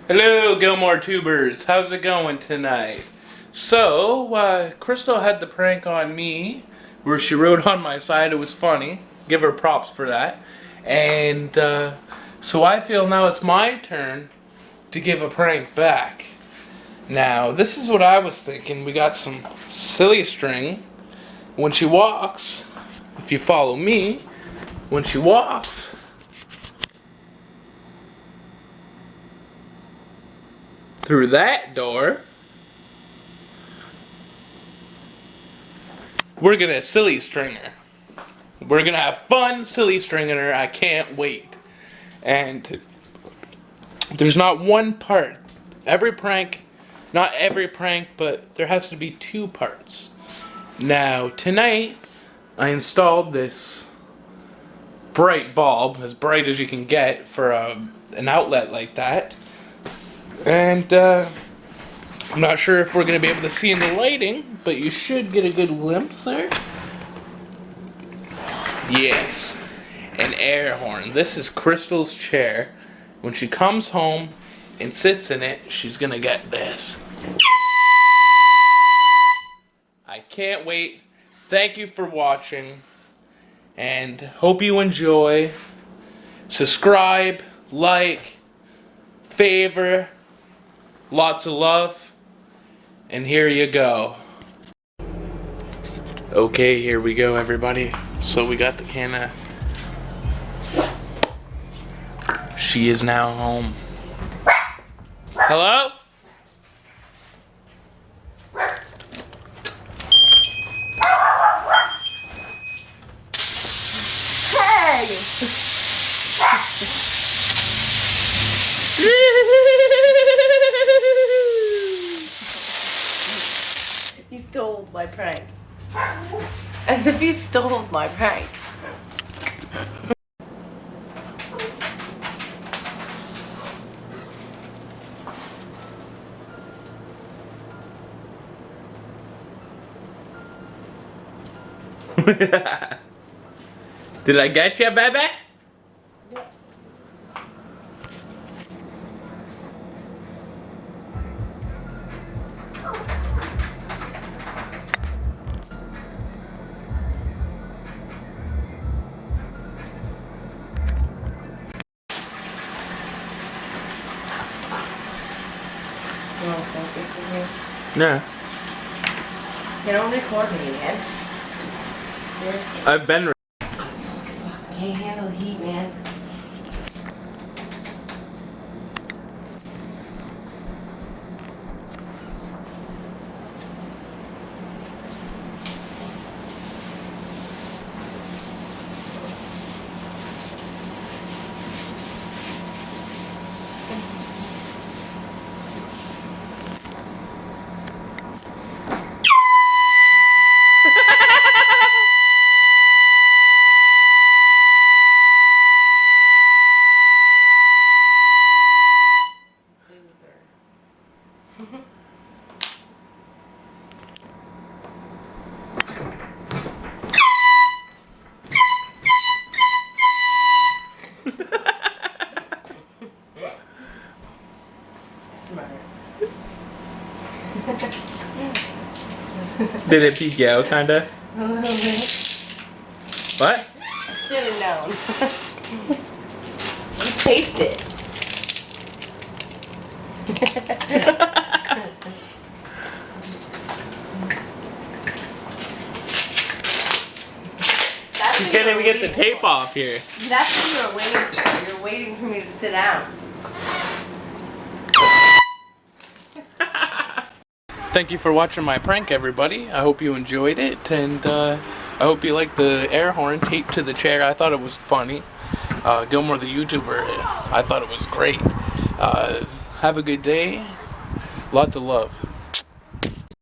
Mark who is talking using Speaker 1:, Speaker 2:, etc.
Speaker 1: Hello, Gilmore Tubers. How's it going tonight? So, Crystal had the prank on me where she rode on my side. It was funny. Give her props for that. And, so I feel now it's my turn to give a prank back. Now, this is what I was thinking. We got some silly string. When she walks, if you follow me, when she walks, through that door, we're gonna silly string her. We're gonna have fun silly stringing her. I can't wait. And there's not one part. Every prank, not every prank, but there has to be two parts. Now, tonight, I installed this bright bulb, as bright as you can get for an outlet like that. And I'm not sure if we're going to be able to see in the lighting, but you should get a good glimpse there. Yes, an air horn. This is Crystal's chair. When she comes home and sits in it, she's going to get this. I can't wait. Thank you for watching, and hope you enjoy. Subscribe, like, favor. Lots of love, and here you go. Okay, here we go, everybody. So we got the can of... She is now home. Hello?
Speaker 2: Hey! You stole my prank. As if you stole my prank.
Speaker 1: Did I get you, baby?
Speaker 2: You want to smoke this with me?
Speaker 1: No.
Speaker 2: You don't record me, man. Seriously.
Speaker 1: I've been...
Speaker 2: Fuck, can't handle the heat, man. Smart.
Speaker 1: Did it peek you out, kinda?
Speaker 2: A little bit.
Speaker 1: What?
Speaker 2: I should have known. You taped it.
Speaker 1: You can't even get the tape off here.
Speaker 2: That's what you were waiting for. You're waiting for me to sit down.
Speaker 1: Thank you for watching my prank, everybody. I hope you enjoyed it, and I hope you liked the air horn taped to the chair. I thought it was funny. Gilmore the YouTuber, I thought it was great. Have a good day. Lots of love.